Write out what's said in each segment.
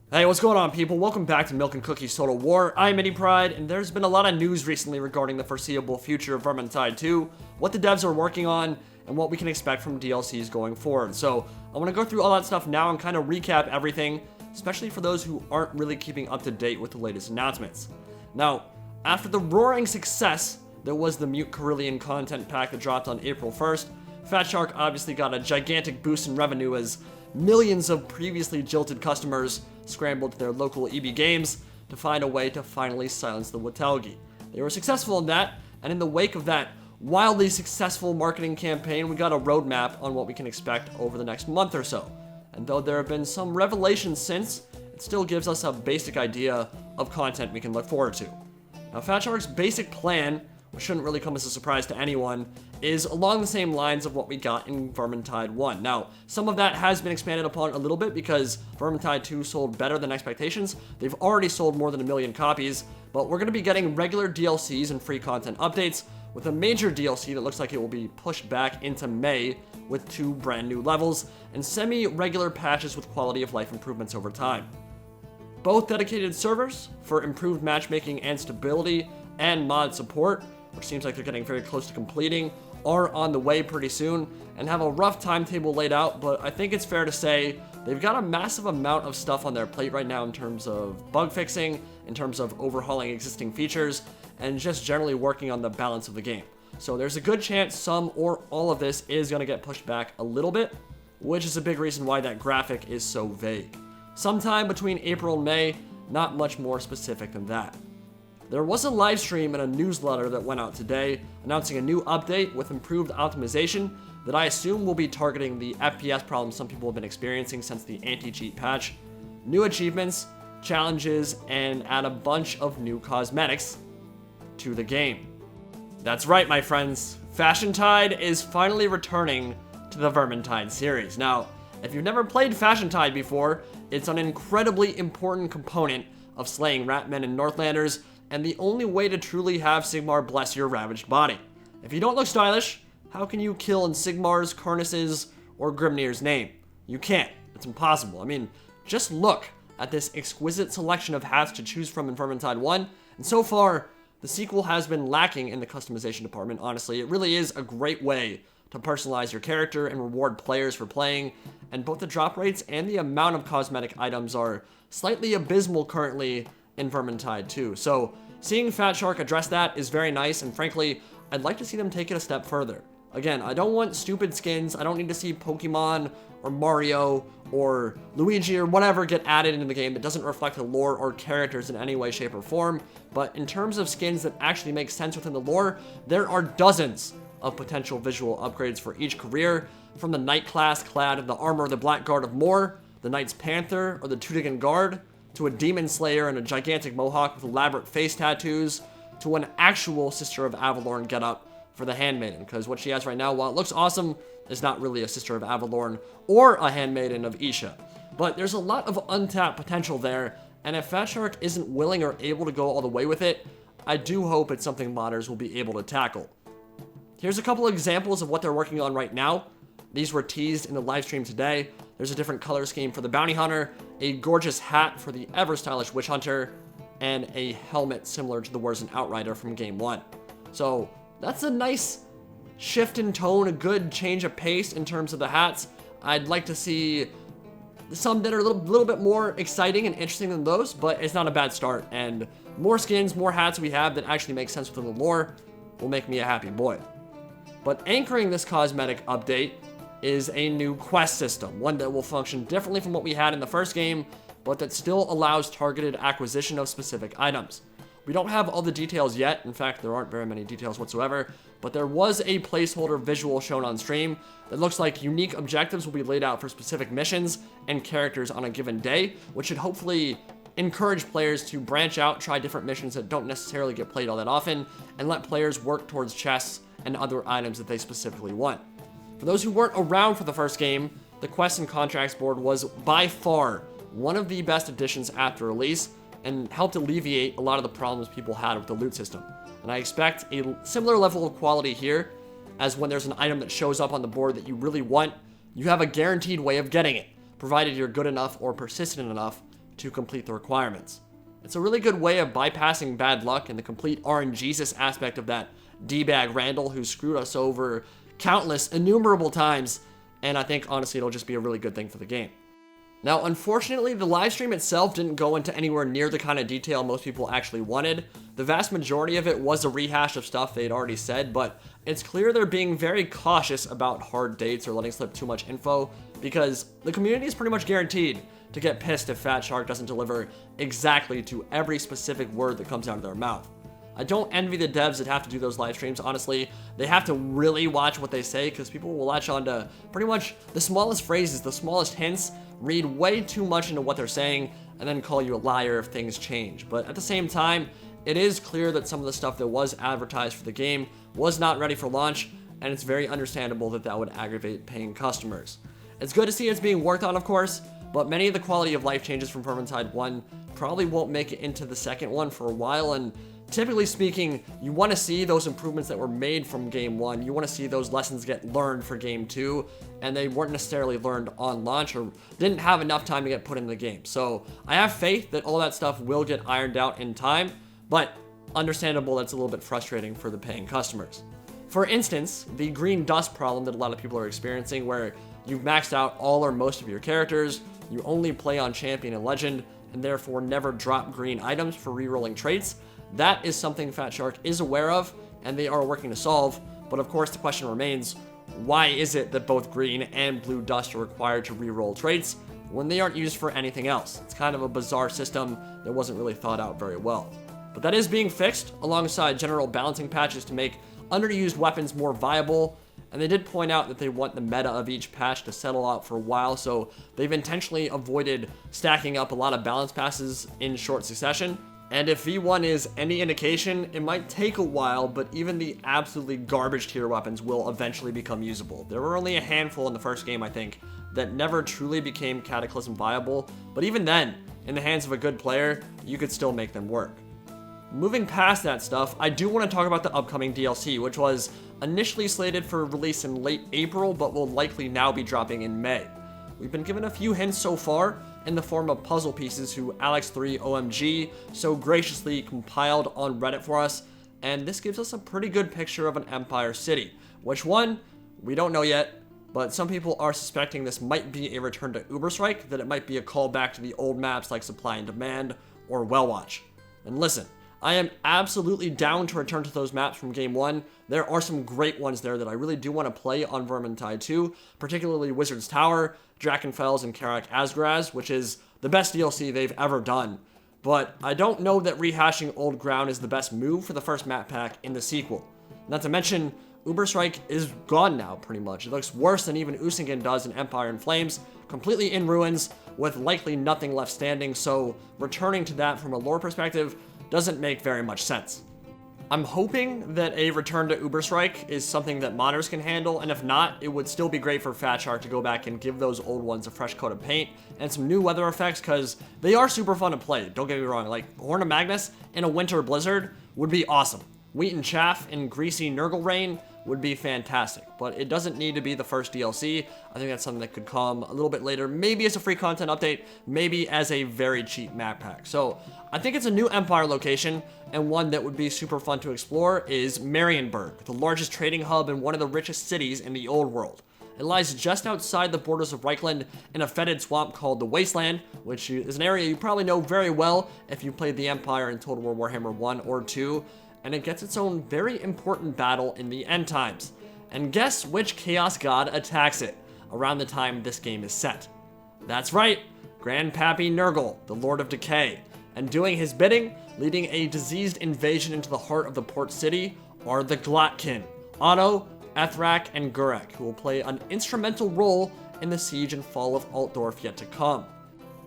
Hey, what's going on, people? Welcome back to Milk and Cookies Total War. I'm Eddie Pride, and there's been a lot of news recently regarding the foreseeable future of Vermintide 2, what the devs are working on, and what we can expect from DLCs going forward. So, I want to go through all that stuff now and kind of recap everything, especially for those who aren't really keeping up to date with the latest announcements. Now, after the roaring success that was the Mute Carillion content pack that dropped on April 1st, Fatshark obviously got a gigantic boost in revenue as millions of previously jilted customers scrambled to their local EB Games to find a way to finally silence the Watelgi. They were successful in that, and in the wake of that wildly successful marketing campaign, we got a roadmap on what we can expect over the next month or so. And though there have been some revelations since, it still gives us a basic idea of content we can look forward to. Now, Fatshark's basic plan, which shouldn't really come as a surprise to anyone, is along the same lines of what we got in Vermintide 1. Now, some of that has been expanded upon a little bit because Vermintide 2 sold better than expectations. They've already sold more than 1 million copies, but we're going to be getting regular DLCs and free content updates, with a major DLC that looks like it will be pushed back into May with 2 brand new levels, and semi-regular patches with quality of life improvements over time. Both dedicated servers for improved matchmaking and stability, and mod support, which seems like they're getting very close to completing, are on the way pretty soon, and have a rough timetable laid out, but I think it's fair to say they've got a massive amount of stuff on their plate right now in terms of bug fixing, in terms of overhauling existing features, and just generally working on the balance of the game. So there's a good chance some or all of this is going to get pushed back a little bit, which is a big reason why that graphic is so vague. Sometime between April and May, not much more specific than that. There was a live stream and a newsletter that went out today announcing a new update with improved optimization that I assume will be targeting the FPS problems some people have been experiencing since the anti-cheat patch, new achievements, challenges, and add a bunch of new cosmetics to the game. That's right, my friends. Fashiontide is finally returning to the Vermintide series. Now, if you've never played Fashiontide before, it's an incredibly important component of slaying Ratmen and Northlanders, and the only way to truly have Sigmar bless your ravaged body. If you don't look stylish, how can you kill in Sigmar's, Karnas's, or Grimnir's name? You can't. It's impossible. I mean, just look at this exquisite selection of hats to choose from in Vermintide 1, and so far, the sequel has been lacking in the customization department, honestly. It really is a great way to personalize your character and reward players for playing, and both the drop rates and the amount of cosmetic items are slightly abysmal currently in Vermintide 2. So seeing Fatshark address that is very nice, and frankly, I'd like to see them take it a step further. Again, I don't want stupid skins. I don't need to see Pokemon or Mario or Luigi or whatever get added into the game that doesn't reflect the lore or characters in any way, shape, or form. But in terms of skins that actually make sense within the lore, there are dozens of potential visual upgrades for each career, from the Knight class clad in the armor of the Black Guard of Mor, the Knight's Panther, or the Tutigan Guard, to a Demon Slayer in a gigantic mohawk with elaborate face tattoos, to an actual Sister of Avalorn getup for the Handmaiden, because what she has right now, while it looks awesome, is not really a Sister of Avalorn or a Handmaiden of Isha. But there's a lot of untapped potential there, and if Fatshark isn't willing or able to go all the way with it, I do hope it's something modders will be able to tackle. Here's a couple of examples of what they're working on right now. These were teased in the live stream today. There's a different color scheme for the Bounty Hunter, a gorgeous hat for the ever-stylish Witch Hunter, and a helmet similar to the Wurzen Outrider from Game 1. So that's a nice shift in tone, a good change of pace in terms of the hats. I'd like to see some that are a little bit more exciting and interesting than those, but it's not a bad start. And more skins, more hats we have that actually make sense within the lore will make me a happy boy. But anchoring this cosmetic update is a new quest system, one that will function differently from what we had in the first game, but that still allows targeted acquisition of specific items. We don't have all the details yet. In fact, there aren't very many details whatsoever, but there was a placeholder visual shown on stream that looks like unique objectives will be laid out for specific missions and characters on a given day, which should hopefully encourage players to branch out, try different missions that don't necessarily get played all that often, and let players work towards chests and other items that they specifically want. For those who weren't around for the first game, the quests and contracts board was by far one of the best additions after release, and helped alleviate a lot of the problems people had with the loot system. And I expect a similar level of quality here, as when there's an item that shows up on the board that you really want, you have a guaranteed way of getting it, provided you're good enough or persistent enough to complete the requirements. It's a really good way of bypassing bad luck and the complete RNGesus aspect of that D-bag Randall who screwed us over countless, innumerable times, and I think honestly it'll just be a really good thing for the game. Now, unfortunately, the live stream itself didn't go into anywhere near the kind of detail most people actually wanted. The vast majority of it was a rehash of stuff they'd already said, but it's clear they're being very cautious about hard dates or letting slip too much info, because the community is pretty much guaranteed to get pissed if Fat Shark doesn't deliver exactly to every specific word that comes out of their mouth. I don't envy the devs that have to do those live streams, honestly. They have to really watch what they say, because people will latch on to pretty much the smallest phrases, the smallest hints, read way too much into what they're saying, and then call you a liar if things change. But at the same time, it is clear that some of the stuff that was advertised for the game was not ready for launch, and it's very understandable that that would aggravate paying customers. It's good to see it's being worked on, of course, but many of the quality of life changes from Vermintide 1 probably won't make it into the second one for a while, and typically speaking, you want to see those improvements that were made from Game 1. You want to see those lessons get learned for Game 2, and they weren't necessarily learned on launch or didn't have enough time to get put in the game. So I have faith that all that stuff will get ironed out in time, but understandable that's a little bit frustrating for the paying customers. For instance, the green dust problem that a lot of people are experiencing, where you've maxed out all or most of your characters, you only play on champion and legend, and therefore never drop green items for rerolling traits. That is something Fat Shark is aware of, and they are working to solve, but of course the question remains, why is it that both green and blue dust are required to reroll traits when they aren't used for anything else? It's kind of a bizarre system that wasn't really thought out very well. But that is being fixed, alongside general balancing patches to make underused weapons more viable, and they did point out that they want the meta of each patch to settle out for a while, so they've intentionally avoided stacking up a lot of balance passes in short succession. And if V1 is any indication, it might take a while, but even the absolutely garbage tier weapons will eventually become usable. There were only a handful in the first game, I think, that never truly became Cataclysm viable, but even then, in the hands of a good player, you could still make them work. Moving past that stuff, I do want to talk about the upcoming DLC, which was initially slated for release in late April, but will likely now be dropping in May. We've been given a few hints so far, in the form of puzzle pieces who Alex3OMG so graciously compiled on Reddit for us, and this gives us a pretty good picture of an Empire city. Which one? We don't know yet, but some people are suspecting this might be a return to Uberstrike, that it might be a callback to the old maps like Supply and Demand or Wellwatch. And listen, I am absolutely down to return to those maps from Game 1. There are some great ones there that I really do want to play on Vermintide 2, particularly Wizard's Tower, Drakenfels, and Karak Azgraz, which is the best DLC they've ever done. But I don't know that rehashing old ground is the best move for the first map pack in the sequel. Not to mention, Uberstrike is gone now, pretty much. It looks worse than even Usingen does in Empire in Flames, completely in ruins, with likely nothing left standing, so returning to that from a lore perspective doesn't make very much sense. I'm hoping that a return to Uberstrike is something that modders can handle, and if not, it would still be great for Fat Shark to go back and give those old ones a fresh coat of paint and some new weather effects, because they are super fun to play, don't get me wrong. Like, Horn of Magnus in a winter blizzard would be awesome. Wheat and Chaff in greasy Nurgle rain would be fantastic, but it doesn't need to be the first DLC. I think that's something that could come a little bit later, maybe as a free content update, maybe as a very cheap map pack. So I think it's a new Empire location, and one that would be super fun to explore is Marienburg, the largest trading hub and one of the richest cities in the old world. It lies just outside the borders of Reichland in a fetid swamp called the Wasteland, which is an area you probably know very well if you played the Empire in Total War Warhammer 1 or 2, and it gets its own very important battle in the end times. And guess which Chaos God attacks it around the time this game is set? That's right, Grandpappy Nurgle, the Lord of Decay. And doing his bidding, leading a diseased invasion into the heart of the port city, are the Glottkin, Otto, Ethrak, and Gurek, who will play an instrumental role in the siege and fall of Altdorf yet to come.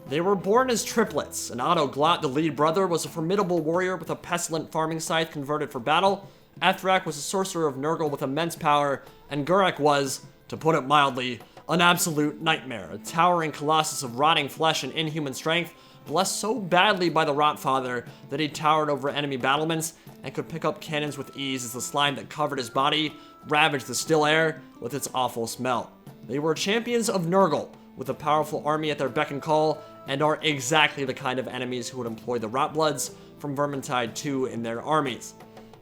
They were born as triplets, and Otto Glott, the lead brother, was a formidable warrior with a pestilent farming scythe converted for battle. Ethrak was a sorcerer of Nurgle with immense power, and Gurek was, to put it mildly, an absolute nightmare, a towering colossus of rotting flesh and inhuman strength, blessed so badly by the Rotfather that he towered over enemy battlements and could pick up cannons with ease as the slime that covered his body ravaged the still air with its awful smell. They were champions of Nurgle, with a powerful army at their beck and call, and are exactly the kind of enemies who would employ the Rotbloods from Vermintide 2 in their armies.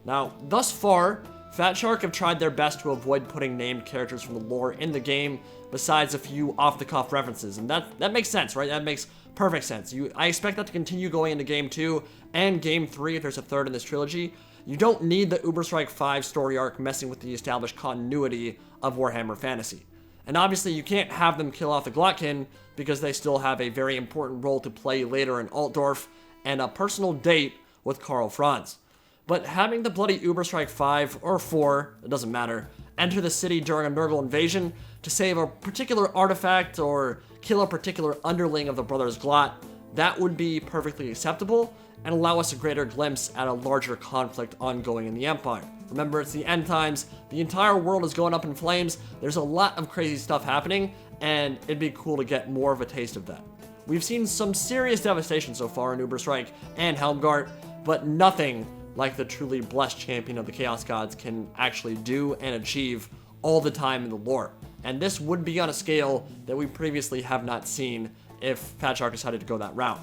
Now, thus far, Fatshark have tried their best to avoid putting named characters from the lore in the game, besides a few off-the-cuff references, and that makes sense, right? That makes perfect sense. I expect that to continue going into Game 2 and Game 3 if there's a third in this trilogy. You don't need the Uberstrike 5 story arc messing with the established continuity of Warhammer Fantasy. And obviously you can't have them kill off the Glottkin because they still have a very important role to play later in Altdorf and a personal date with Karl Franz. But having the bloody Uberstrike 5 or 4, it doesn't matter, enter the city during a Nurgle invasion to save a particular artifact or kill a particular underling of the Brothers Glott, that would be perfectly acceptable and allow us a greater glimpse at a larger conflict ongoing in the Empire. Remember, it's the end times, the entire world is going up in flames, there's a lot of crazy stuff happening, and it'd be cool to get more of a taste of that. We've seen some serious devastation so far in Uberstrike and Helmgart, but nothing like the truly blessed champion of the Chaos Gods can actually do and achieve all the time in the lore. And this would be on a scale that we previously have not seen if Fatshark decided to go that route.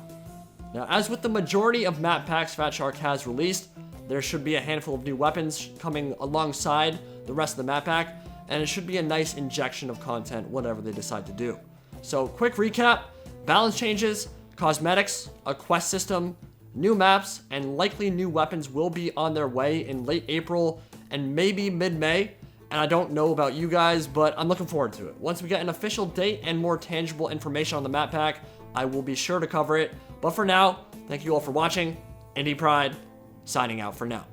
Now, as with the majority of map packs Fatshark has released, there should be a handful of new weapons coming alongside the rest of the map pack, and it should be a nice injection of content whatever they decide to do. So, quick recap: balance changes, cosmetics, a quest system, new maps, and likely new weapons will be on their way in late April and maybe mid-May. And I don't know about you guys, but I'm looking forward to it. Once we get an official date and more tangible information on the map pack, I will be sure to cover it. But for now, thank you all for watching. Indie Pride, signing out for now.